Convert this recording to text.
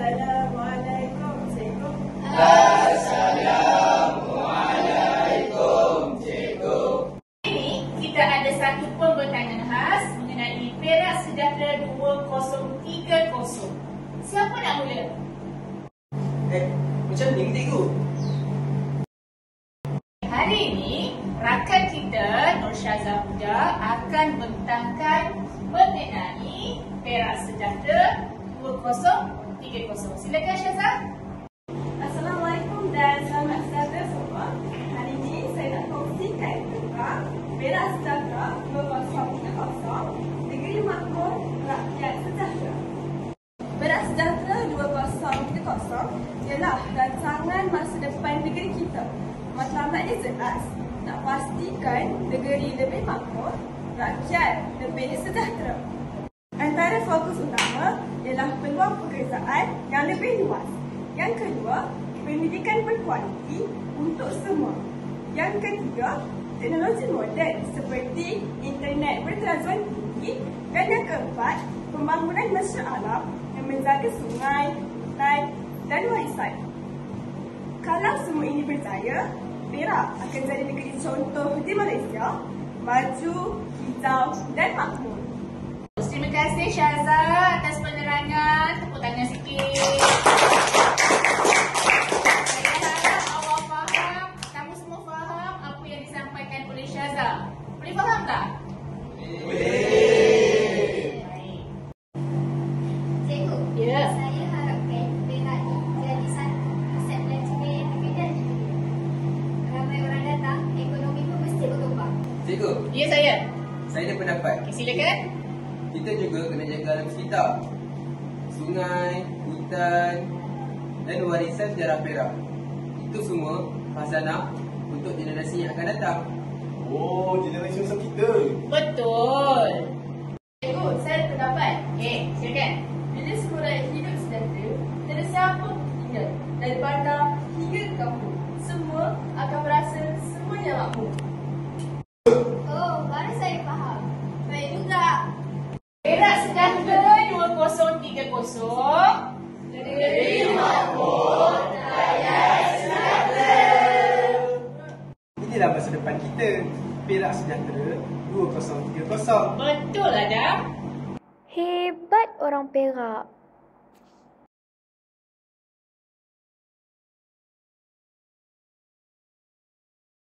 Assalamualaikum, cikgu. Assalamualaikum, cikgu. Ini kita ada satu pembertanyaan khas mengenai Perak Sejahtera 2030. Siapa nak mula? Macam ni cikgu? Hari ini, rakan kita Nur Syazah Huda akan bentangkan mengenai Perak Sejahtera 2030. Silakan Syazah. Assalamualaikum dan selamat sejahtera semua. Hari ini saya nak kongsikan tentang Perak Sejahtera 2030, Negeri Makmur Rakyat Sejahtera. Perak Sejahtera 2030 ialah rancangan masa depan negeri kita. Matlamatnya jelas, nak pastikan negeri lebih makmur, rakyat lebih sejahtera. Antara fokus utama ialah peluang pekerjaan yang lebih luas. Yang kedua, pendidikan berkualiti untuk semua. Yang ketiga, teknologi moden seperti internet berkelajuan tinggi. Dan yang keempat, pembangunan mesra alam yang menjaga sungai, hutan dan warisan. Kalau semua ini berjaya, Perak akan jadi negeri contoh di Malaysia, maju, hijau dan makmur. Terima kasih Syazah atas penerangan. Tepuk tangan sikit. Saya harap awak faham, kamu semua faham apa yang disampaikan oleh Syazah. Boleh faham tak? Boleh. Baik. Cikgu, Ya. saya harapkan Perak ini jadi satu pusat belajar yang terkenal. Ramai orang datang, ekonomi pun mesti berkembang. Cikgu, Ya saya. saya ada pendapat. Okay, silakan. Kita juga kena jaga alam sekitar. Sungai, hutan dan warisan sejarah Perak. Itu semua khazanah untuk generasi yang akan datang. Oh, generasi masa kita. Betul. Cikgu, saya ada pendapat. Okay, silakan. Bila semua rakyat hidup sejahtera, tiada siapa tinggal dari bandar hingga ke kampung. Semua akan merasa semuanya makmur. Oh, baru saya faham. Baik juga. Perak Sejahtera 2030. Negeri makmur, rakyat sejahtera. Inilah masa depan kita. Perak Sejahtera 2030. Betul Adam. Hebat orang Perak.